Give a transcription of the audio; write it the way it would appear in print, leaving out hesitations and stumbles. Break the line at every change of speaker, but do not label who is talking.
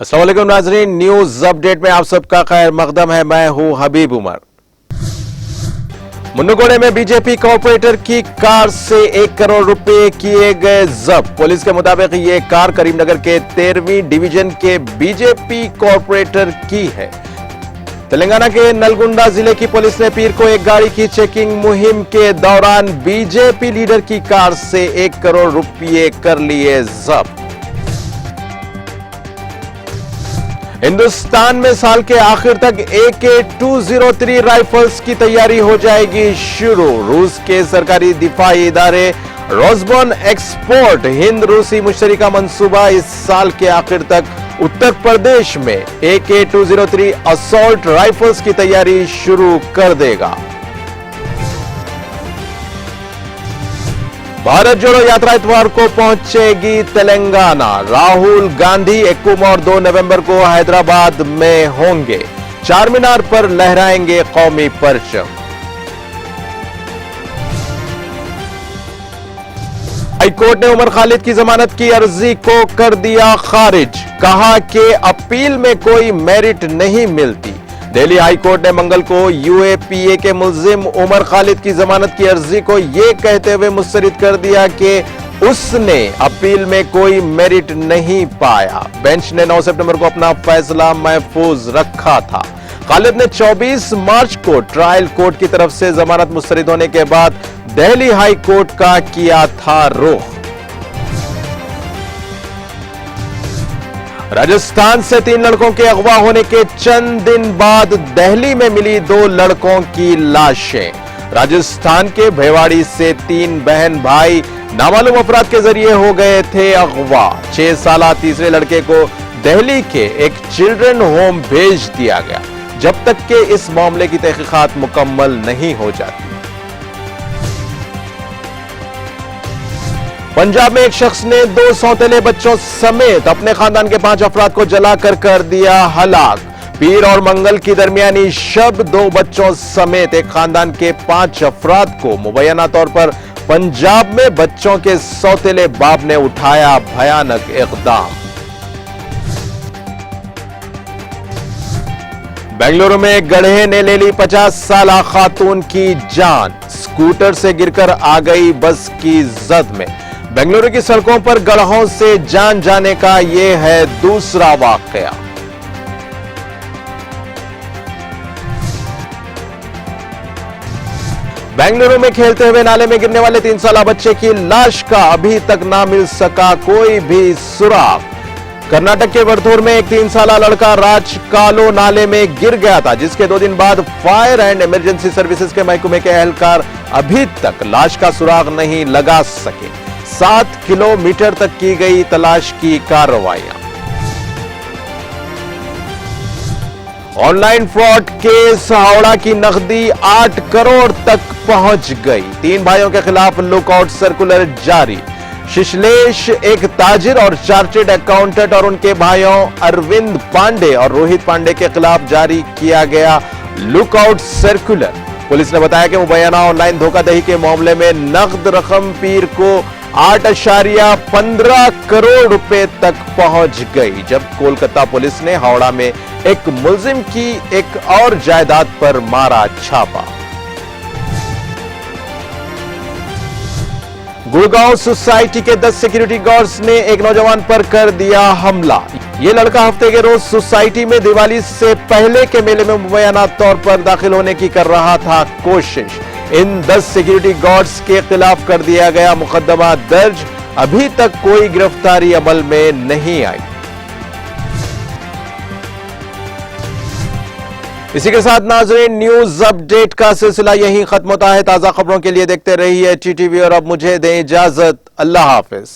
अस्सलाम वालेकुम नाज़रीन, न्यूज अपडेट में आप सबका खैर मकदम है। मैं हूं हबीब उमर। मुन्नुगोड़े में बीजेपी कॉर्पोरेटर की कार से 1 करोड़ रुपए किए गए जब्त। पुलिस के मुताबिक ये कार करीमनगर के 13वीं डिवीजन के बीजेपी कॉर्पोरेटर की है। तेलंगाना के नलगुंडा जिले की पुलिस ने पीर को एक गाड़ी की चेकिंग मुहिम के दौरान बीजेपी लीडर की कार से 1 करोड़ रुपए कर लिए जब्त। हिंदुस्तान में साल के आखिर तक AK-203 राइफल्स की तैयारी हो जाएगी शुरू। रूस के सरकारी दिफाई इदारे रोसबॉन एक्सपोर्ट हिंद रूसी मुश्तरी का मंसूबा इस साल के आखिर तक उत्तर प्रदेश में AK-203 असॉल्ट राइफल्स की तैयारी शुरू कर देगा। भारत जोड़ो यात्रा इतवार को पहुंचेगी तेलंगाना। राहुल गांधी 1 और 2 नवंबर को हैदराबाद में होंगे। चार मीनार पर लहराएंगे कौमी परचम। हाईकोर्ट ने उमर खालिद की जमानत की अर्जी को कर दिया खारिज। कहा कि अपील में कोई मेरिट नहीं मिलती। दिल्ली हाईकोर्ट ने मंगल को UAPA के मुल्जिम उमर खालिद की जमानत की अर्जी को यह कहते हुए मुस्तरद कर दिया कि उसने अपील में कोई मेरिट नहीं पाया। बेंच ने 9 सितंबर को अपना फैसला महफूज रखा था। खालिद ने 24 मार्च को ट्रायल कोर्ट की तरफ से जमानत मुस्तरद होने के बाद दिल्ली हाई कोर्ट का किया था रुख। राजस्थान से 3 लड़कों के अगवा होने के चंद दिन बाद दिल्ली में मिली 2 लड़कों की लाशें। राजस्थान के भेवाड़ी से 3 बहन भाई नामालूम अफराद के जरिए हो गए थे अगवा। 6 साल तीसरे लड़के को दिल्ली के एक चिल्ड्रन होम भेज दिया गया जब तक कि इस मामले की तहकीकात मुकम्मल नहीं हो जाती। पंजाब में एक शख्स ने 2 सौतेले बच्चों समेत अपने खानदान के 5 अफराद को जलाकर कर दिया हलाक। पीर और मंगल की दरमियानी शब 2 बच्चों समेत एक खानदान के 5 अफराद को मुबैना तौर पर पंजाब में बच्चों के सौतेले बाप ने उठाया भयानक इक़दाम। बेंगलुरु में एक गधे ने ले ली 50 साला खातून की जान। स्कूटर से गिरकर आ गई बस की जद में। बेंगलुरु की सड़कों पर गड्ढों से जान जाने का यह है दूसरा वाकया। बेंगलुरु में खेलते हुए नाले में गिरने वाले 3 साला बच्चे की लाश का अभी तक ना मिल सका कोई भी सुराग। कर्नाटक के वर्धूर में एक 3 साला लड़का राजकालो नाले में गिर गया था, जिसके 2 दिन बाद फायर एंड इमरजेंसी सर्विसेज के महकमे के एहलकार अभी तक लाश का सुराग नहीं लगा सके। 7 किलोमीटर तक की गई तलाश की कार्रवाइयां। ऑनलाइन फ्रॉड केस हावड़ा की नकदी 8 करोड़ तक पहुंच गई। 3 भाइयों के खिलाफ लुकआउट सर्कुलर जारी। शिशलेश एक ताजिर और चार्टर्ड अकाउंटेंट और उनके भाइयों अरविंद पांडे और रोहित पांडे के खिलाफ जारी किया गया लुकआउट सर्कुलर। पुलिस ने बताया कि मुबैना ऑनलाइन धोखाधड़ी के मामले में नकद रकम पीर को 8.15 करोड़ रुपए तक पहुंच गई, जब कोलकाता पुलिस ने हावड़ा में एक मुल्जिम की एक और जायदाद पर मारा छापा। गुड़गांव सोसाइटी के 10 सिक्योरिटी गार्ड्स ने एक नौजवान पर कर दिया हमला। यह लड़का हफ्ते के रोज सोसाइटी में दिवाली से पहले के मेले में मुबैना तौर पर दाखिल होने की कर रहा था कोशिश। इन 10 सिक्योरिटी गार्ड्स के खिलाफ कर दिया गया मुकदमा दर्ज। अभी तक कोई गिरफ्तारी अमल में नहीं आई। इसी के साथ नाज़रीन, न्यूज अपडेट का सिलसिला यहीं खत्म होता है। ताजा खबरों के लिए देखते रहिए TTV और अब मुझे दें इजाजत। अल्लाह हाफिज।